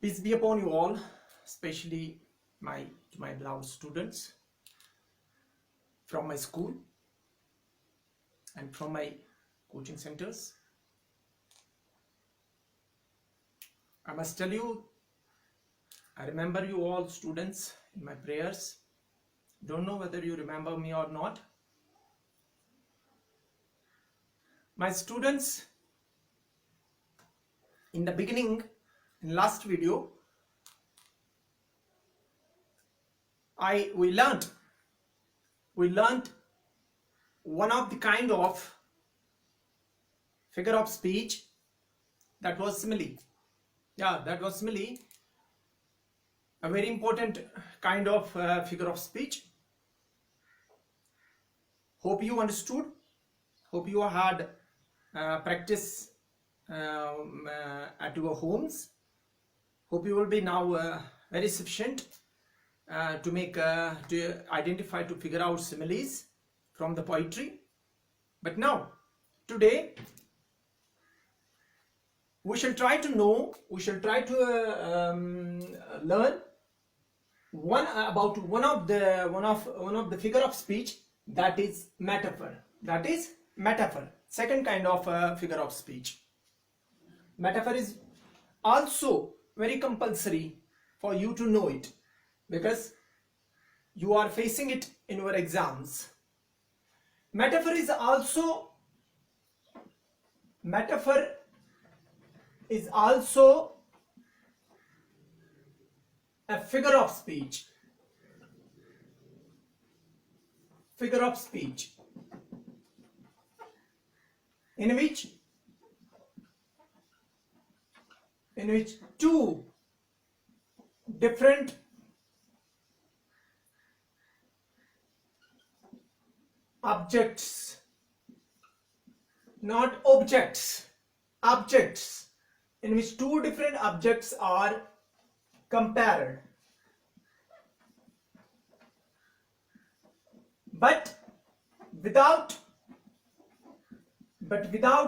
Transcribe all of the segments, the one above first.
Peace be upon you all, especially my beloved students from my school and from my coaching centers. I must tell you, I remember you all students in my prayers. Don't know whether you remember me or not. My students, in the beginning, in last video, we learned one of the kind of figure of speech that was simile. Yeah, that was simile, a very important kind of figure of speech. Hope you understood. Hope you had practice at your homes. Hope you will be now very sufficient to identify, to figure out similes from the poetry. But now, today, we shall try to learn one of the figure of speech, that is metaphor. That is metaphor. Second kind of figure of speech. Metaphor is also very compulsory for you to know it, because you are facing it in your exams. Metaphor is also a figure of speech. Figure of speech in which two different objects, not objects, objects, in which two different objects are compared, but without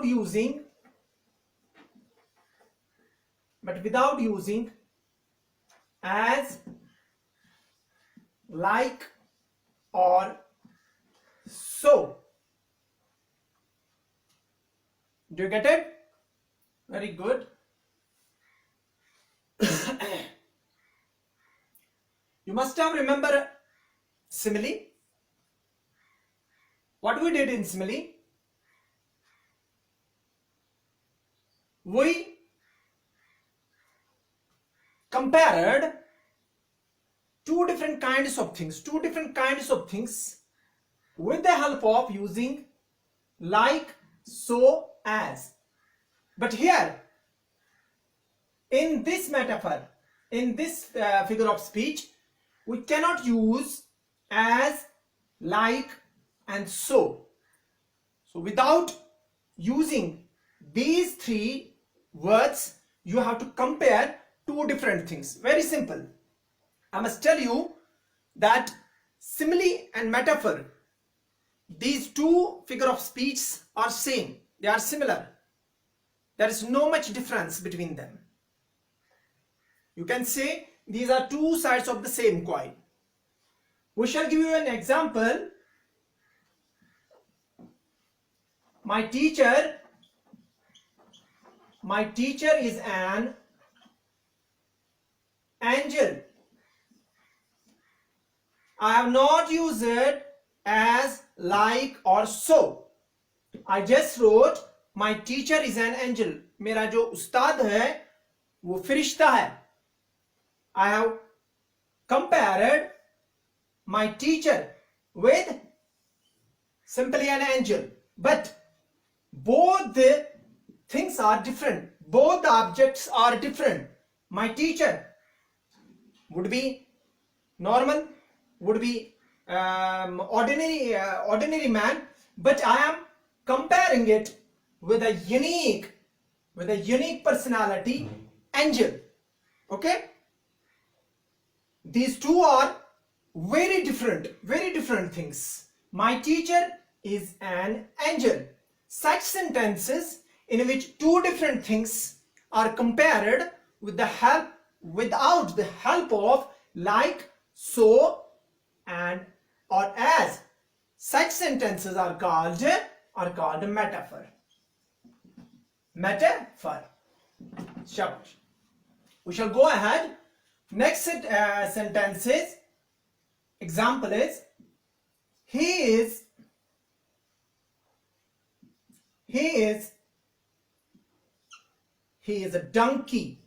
using as, like, or so. Do you get it? Very good. You must have remembered simile. What we did in simile? We compared two different kinds of things with the help of using like, so, as. But here, in this metaphor, in this figure of speech, we cannot use as, like, and so. So without using these three words, you have to compare two different things. Very simple. I must tell you that simile and metaphor, these two figure of speech are same. They are similar. There is no much difference between them. You can say these are two sides of the same coin. We shall give you an example. My teacher is an angel. I have not used it as, like, or so. I just wrote my teacher is an angel. मेरा जो उस्ताद है वो फरिश्ता है. I have compared my teacher with simply an angel. But both the things are different. Both the objects are different. My teacher would be normal, would be ordinary man, but I am comparing it with a unique personality, angel. Okay, these two are very different things. My teacher is an angel. Such sentences in which two different things are compared with the help without the help of like, so, and or as. Such sentences are called metaphor. Metaphor. Shabash. We shall go ahead. Next sentence is, example is, he is a donkey.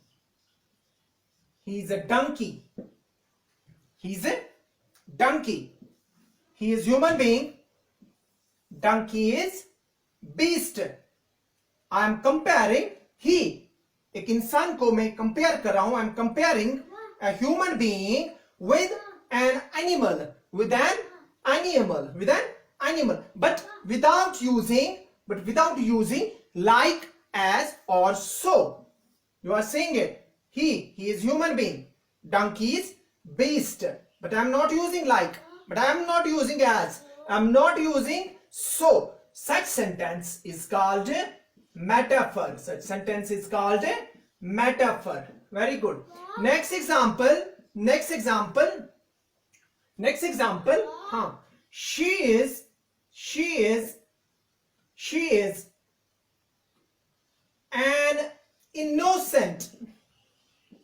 He is a donkey. He is a donkey. He is human being. Donkey is beast. I am comparing he. एक इंसान को मैं compare कर रहा हूं. I am comparing a human being with an animal. With an animal. But without using like, as, or so. You are saying it. He is human being. Donkey is beast. But I am not using like. But I am not using as. I am not using so. Such sentence is called metaphor. Such sentence is called metaphor. Very good. Next example. She is an innocent.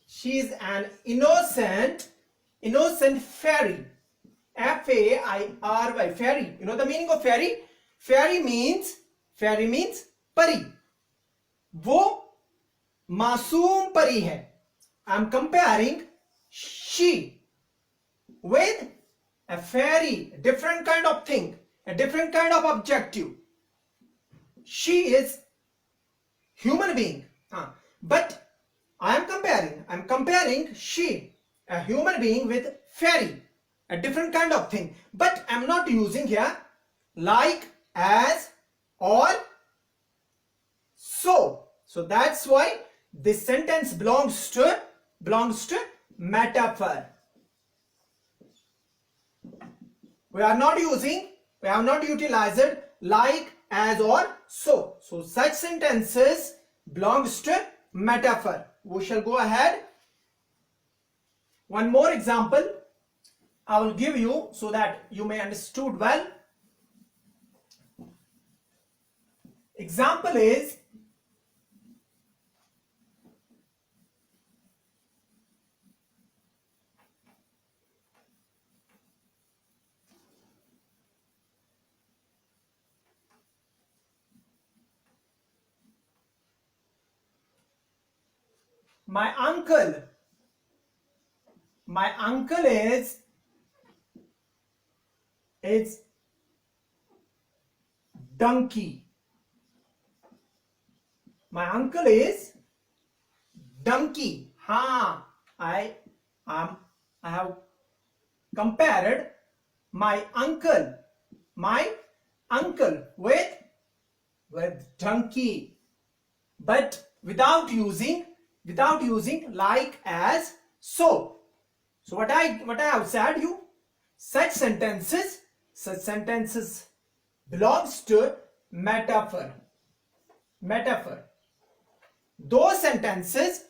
She is an innocent fairy. F-A-I-R-Y. Fairy. You know the meaning of fairy? Fairy means परी. वो मासूम परी है. I am comparing she with a fairy, a different kind of thing, a different kind of objective. She is human being, but I am comparing she, a human being, with fairy, a different kind of thing. But I am not using here like, as, or so. So that's why this sentence belongs to metaphor. We have not utilized like, as, or so. So such sentences belongs to metaphor. We shall go ahead. One more example I will give you so that you may understood well. Example is, my uncle is donkey. My uncle is donkey. I have compared my uncle with donkey, but without using like, as, so. So what I have said you, such sentences belongs to metaphor. Those sentences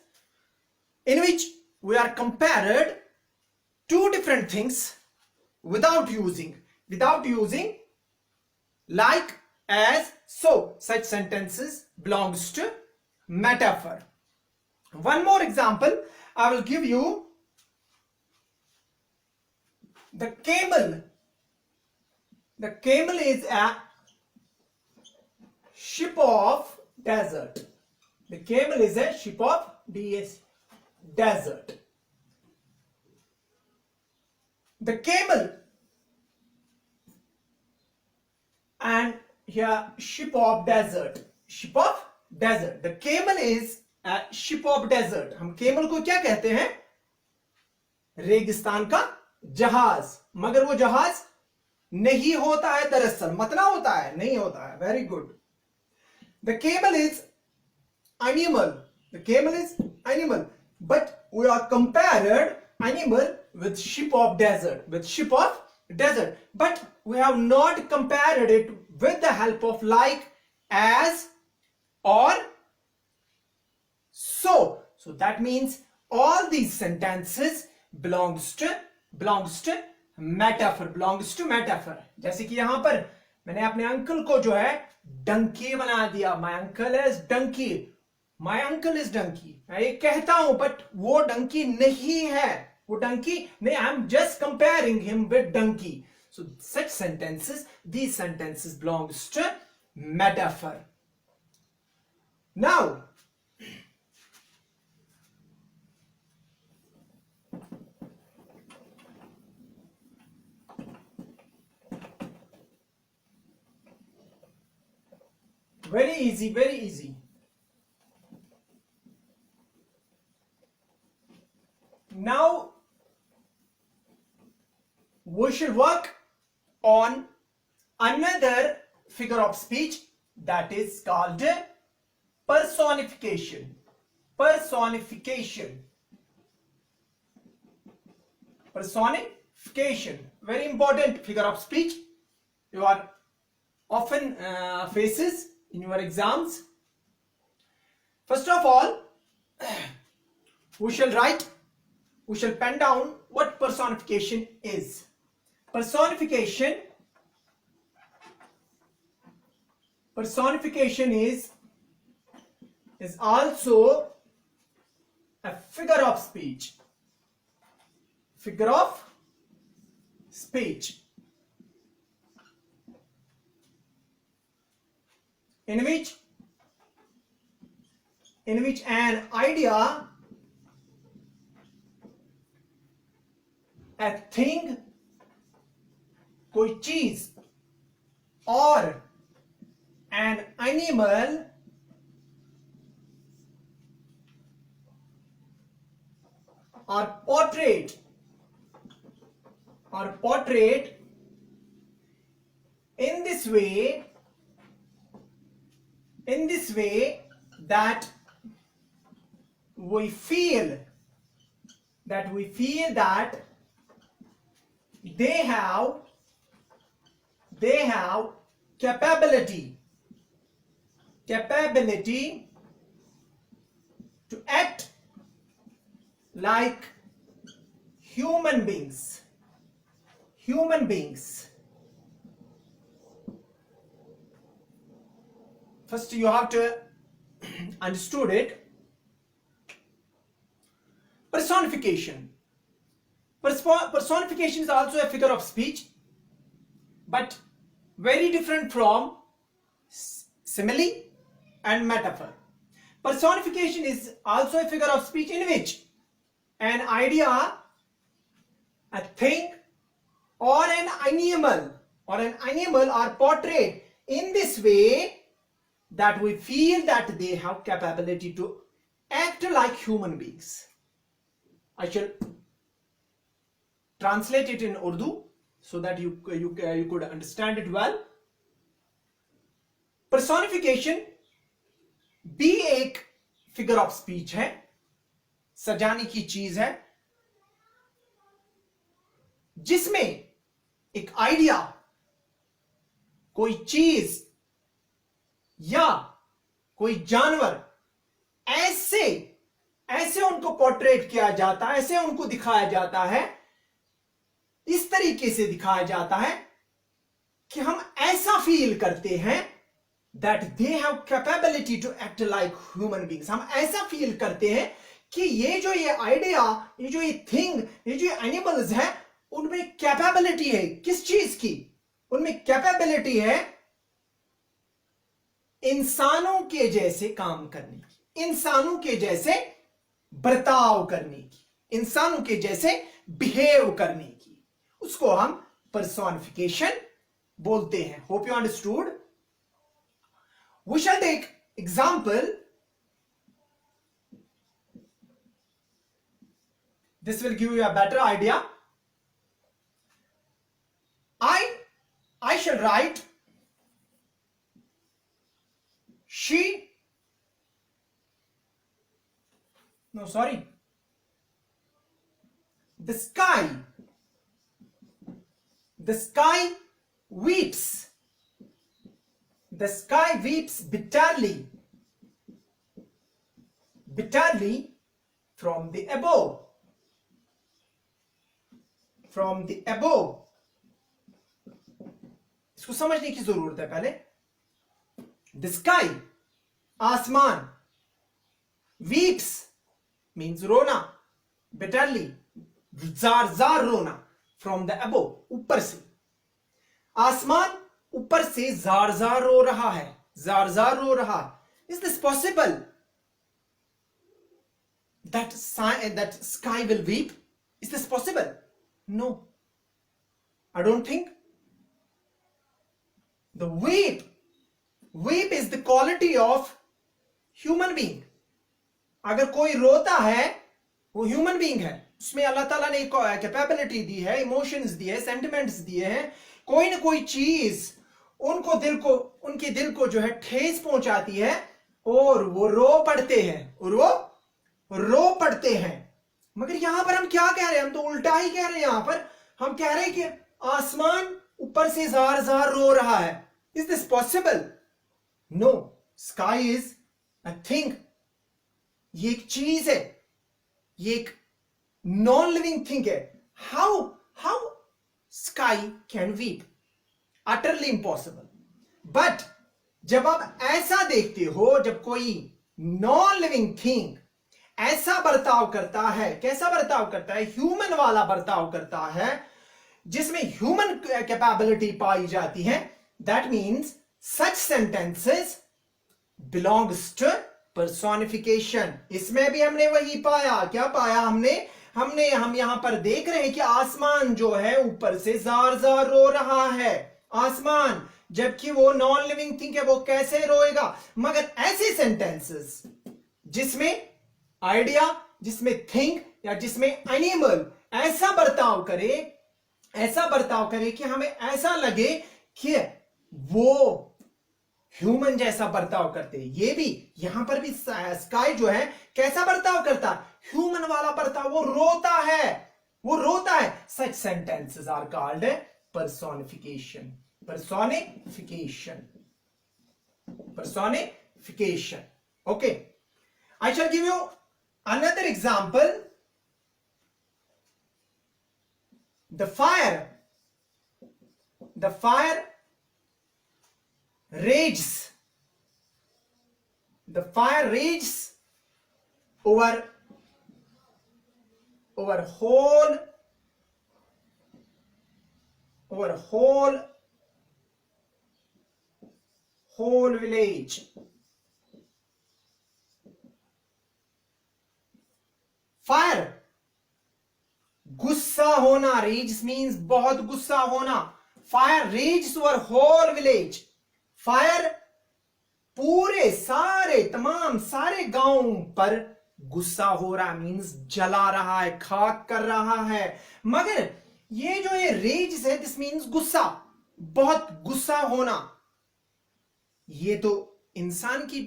in which we are compared two different things without using like, as, so. Such sentences belongs to metaphor. One more example I will give you. The camel is a ship of desert. The camel is a ship of desert. The camel, and here ship of desert. The camel is a ship of desert. हम camel को क्या कहते हैं? रेगिस्तान का जहाज. मगर वो जहाज नहीं होता है दरअसल. मतला होता है, नहीं होता है. Very good. The camel is animal. But we are compared animal with ship of desert. But we have not compared it with the help of like, as, or so. So that means all these sentences belongs to metaphor, जैसे कि यहां पर मैंने अपने uncle को जो है डंकी बना दिया, my uncle is donkey, my uncle is donkey। मैं ये कहता हूं बट वो डंकी नहीं है, वो डंकी नहीं, I am just comparing him with Dunki. So such sentences, these sentences belongs to metaphor. Now very easy. Now we should work on another figure of speech that is called personification. Very important figure of speech you are often faces in your exams. First of all, we shall pen down what personification is. Personification is also a figure of speech. In which an idea, a thing, कोई चीज, or an animal are portrayed in this way that we feel that they have capability to act like human beings. First you have to understood it. Personification is also a figure of speech, but very different from simile and metaphor. Personification is also a figure of speech in which an idea, a thing, or an animal are portrayed in this way that we feel that they have capability to act like human beings. I shall translate it in Urdu so that you could understand it well. Personification भी एक figure of speech है, सजाने की चीज है, जिसमें एक idea, कोई चीज या कोई जानवर ऐसे उनको पोर्ट्रेट किया जाता है, ऐसे उनको दिखाया जाता है, इस तरीके से दिखाया जाता है कि हम ऐसा फील करते हैं that they have capability to act like human beings. हम ऐसा फील करते हैं कि ये आइडिया, ये थिंग, ये एनिमल्स है, उनमें कैपेबिलिटी है। किस चीज की? उनमें कैपेबिलिटी है इंसानों के जैसे काम करने की, इंसानों के जैसे बर्ताव करने की, इंसानों के जैसे बिहेव करने की। उसको हम पर्सोनिफिकेशन बोलते हैं। Hope you understood. We shall take example. This will give you a better idea. I shall write the sky weeps. The sky weeps bitterly from the above. From the above. इसको समझने की जरूरत है पहले. The sky, आसमान. Weeps means रोना, bitterly, jar jar रोना. From the above, ऊपर से. आसमान ऊपर से जार जार रो रहा है, जार जार रो रहा है. Is this possible? That sky will weep? Is this possible? No, I don't think. The weep is the quality of human being. अगर कोई रोता है वो ह्यूमन बीइंग है, उसमें अल्लाह ताला ने कैपेबिलिटी दी है, इमोशंस दिए हैं, सेंटिमेंट्स दिए हैं. कोई ना कोई चीज उनके दिल को जो है ठेस पहुंचाती है और वो रो पड़ते हैं. मगर यहां पर हम क्या कह रहे हैं? हम तो उल्टा ही कह रहे हैं. यहां पर हम कह रहे हैं कि आसमान ऊपर से जार जार रो रहा है. Is this possible? No. Sky is a thing. ये एक चीज है, ये एक नॉन लिविंग थिंग है. How sky can weep? Utterly impossible. But जब आप ऐसा देखते हो, जब कोई नॉन लिविंग थिंग ऐसा बर्ताव करता है, कैसा बर्ताव करता है? ह्यूमन वाला बर्ताव करता है, जिसमें ह्यूमन कैपेबिलिटी पाई जाती है, that means such sentences belongs to personification. इसमें भी हमने वही पाया. क्या पाया हमने हम यहां पर देख रहे हैं कि आसमान जो है ऊपर से जार जार रो रहा है. आसमान, जबकि वो नॉन लिविंग थिंग है, वो कैसे रोएगा? मगर ऐसे सेंटेंसेस जिसमें आइडिया, जिसमें थिंक या जिसमें एनिमल ऐसा बर्ताव करे कि हमें ऐसा लगे कि वो ह्यूमन जैसा बर्ताव करते. ये भी यहां पर भी स्काई जो है कैसा बर्ताव करता है? ह्यूमन वाला बर्ताव. वो रोता है. Such sentences are called personification. Okay, I shall give you another example. The fire rages. The fire rages over whole village. Fire, गुस्सा होना. Rage means बहुत गुस्सा होना. Fire rages over whole village. Fire पूरे सारे गांव पर गुस्सा हो रहा है, मीन्स जला रहा है, खाक कर रहा है. मगर ये जो ये रेज है, दिस मीन्स गुस्सा, बहुत गुस्सा होना. ये तो इंसान की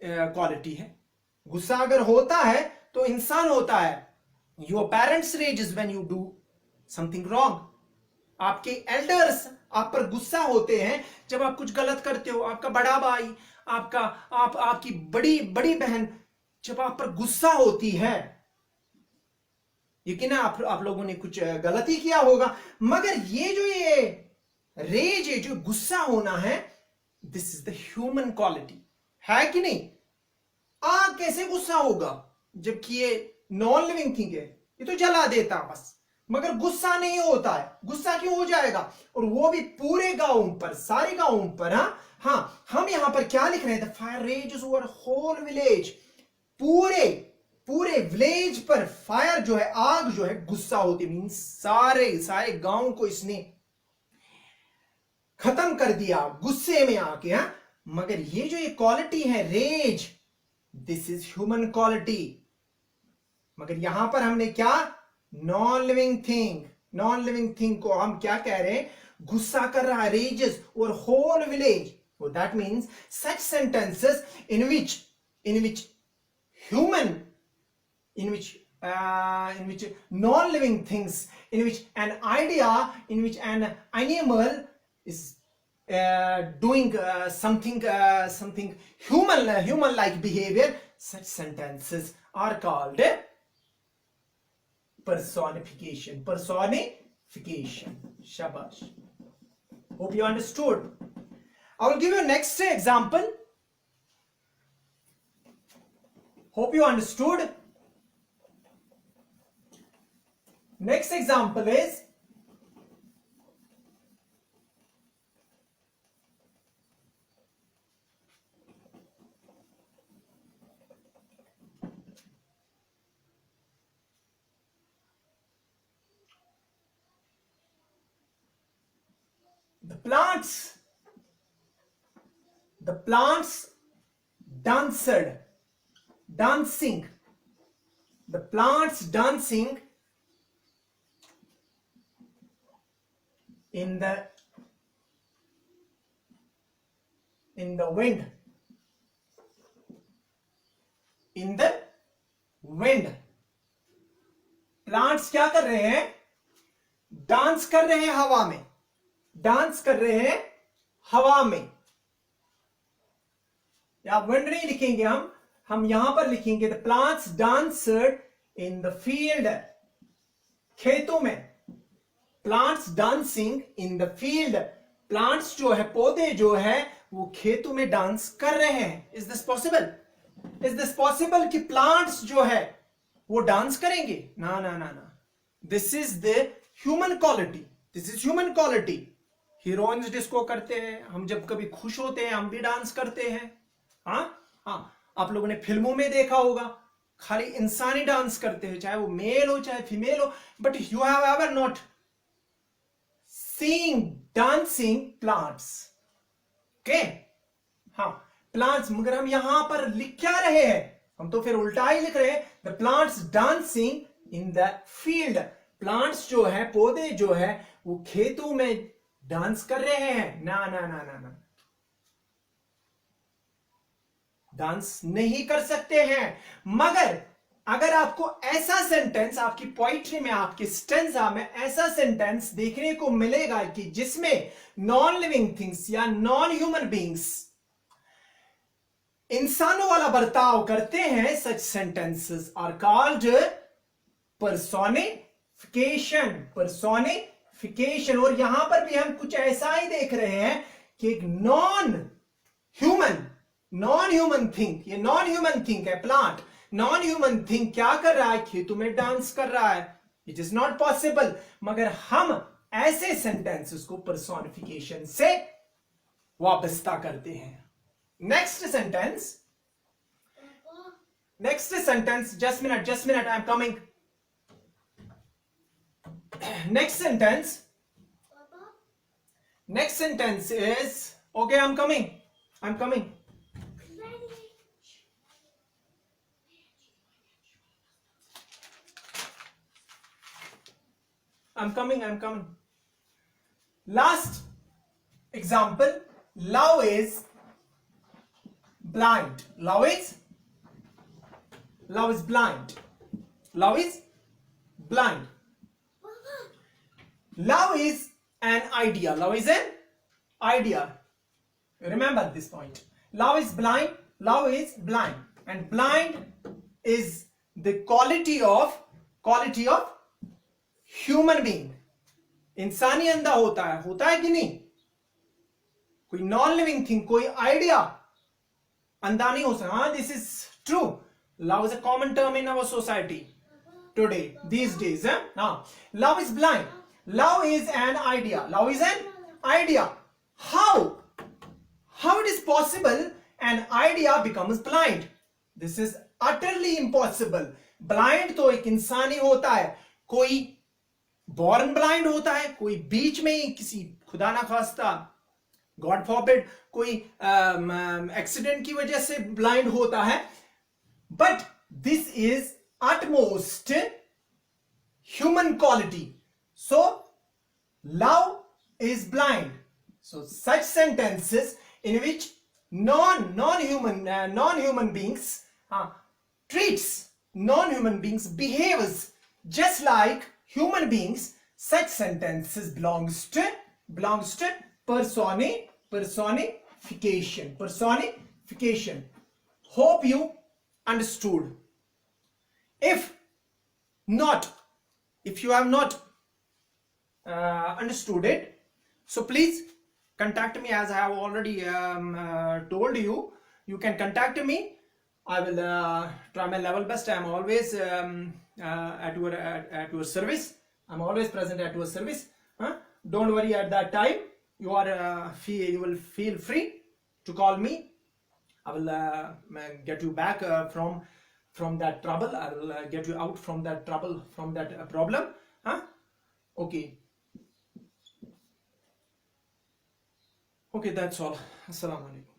क्वालिटी है. गुस्सा अगर होता है तो इंसान होता है. Your parents raises when you do something wrong. आपके एल्डर्स आप पर गुस्सा होते हैं जब आप कुछ गलत करते हो. आपका बड़ा भाई, आपकी बड़ी बहन जब आप पर गुस्सा होती है, यकीन है आप लोगों ने कुछ गलती किया होगा. मगर ये रेज है, जो गुस्सा होना है, this is the human quality, है कि नहीं? आग कैसे गुस्सा होगा जबकि ये नॉन लिविंग थिंग है? ये तो जला देता बस. मगर गुस्सा नहीं होता है. गुस्सा क्यों हो जाएगा? और वो भी पूरे गांव पर, सारे गांव पर. हाँ, हम यहां पर क्या लिख रहे हैं? The fire rages over whole village. पूरे विलेज पर फायर जो है, आग जो है, गुस्सा होती. मीन्स सारे गांव को इसने खत्म कर दिया गुस्से में आके. मगर ये जो ये क्वालिटी है rage, this is human quality. मगर यहां पर हमने क्या? नॉन लिविंग थिंग को हम क्या कह रहे हैं? गुस्सा कर रहा है. रेजेस और whole village. That means such sentences in which non-living things, in which an idea, in which an animal is doing something human-like behavior, such sentences are called personification. Personification. Shabash. Hope you understood. I will give you next example. Hope you understood. Next example is the plants dancing. The plants dancing in the wind. In the wind. Plants क्या कर रहे हैं? Dance कर रहे हैं हवा में. Dance कर रहे हैं हवा में. या विंड नहीं लिखेंगे हम यहां पर लिखेंगे the plants danced in the field. खेतों में. Plants dancing in the field. Plants जो है, पौधे जो है, वो खेतों में डांस कर रहे हैं. Is this possible? Is this possible कि प्लांट्स जो है वो डांस करेंगे? ना ना ना ना. This is the human quality. This is human quality. Heroines disco करते हैं. हम जब कभी खुश होते हैं हम भी डांस करते हैं. हाँ, आप लोगों ने फिल्मों में देखा होगा, खाली इंसान ही डांस करते हैं, चाहे वो मेल हो चाहे फीमेल हो. But you have ever not seeing dancing plants. Okay. हाँ, प्लांट्स. मगर हम यहां पर लिख क्या रहे हैं? हम तो फिर उल्टा ही लिख रहे हैं. The plants dancing in the field. Plants जो है, पौधे जो है, वो खेतों में डांस कर रहे हैं. ना ना ना ना ना, डांस नहीं कर सकते हैं. मगर अगर आपको ऐसा सेंटेंस आपकी पोइट्री में, आपकी स्टेंजा में ऐसा सेंटेंस देखने को मिलेगा कि जिसमें नॉन लिविंग थिंग्स या नॉन ह्यूमन बींग्स इंसानों वाला बर्ताव करते हैं, such sentences are called personification. Personification. और यहां पर भी हम कुछ ऐसा ही देख रहे हैं कि एक नॉन ह्यूमन थिंग, ये नॉन ह्यूमन थिंग है प्लांट. नॉन ह्यूमन थिंग क्या कर रहा है? खेतों में डांस कर रहा है. It is not possible. मगर हम ऐसे सेंटेंसेस को पर्सोनिफिकेशन से वाबस्ता करते हैं. Next sentence. Just minute, I am coming. Next sentence is, okay, I'm coming. Last example. Love is blind. Love is blind. Love is blind. Love is an idea. Love is an idea. Remember this point. Love is blind. Love is blind. And blind is the quality of human being. इंसानी अंधा होता है कि नहीं? कोई non living thing, कोई idea अंधा नहीं हो सकता. हाँ, this is true. Love is a common term in our society today, these days. Love is blind. Love is an idea. Love is an idea. How it is possible an idea becomes blind? This is utterly impossible. Blind तो एक इंसान ही होता है. कोई born blind होता है, कोई बीच में ही किसी खुदा ना खास्ता, God forbid, कोई एक्सीडेंट की वजह से ब्लाइंड होता है. But this is utmost human quality. So love is blind. So such sentences in which non-human beings treats non-human beings, behaves just like human beings, such sentences belongs to personification. Hope you understood. If not, if you have not understood it, so please contact me, as I have already told you. You can contact me. I will try my level best. I am always at your service. I'm always present at your service. Don't worry. At that time, you will feel free to call me. I will get you back from that trouble. I will get you out from that trouble, from that problem. Okay. Okay, that's all. Assalamu alaikum.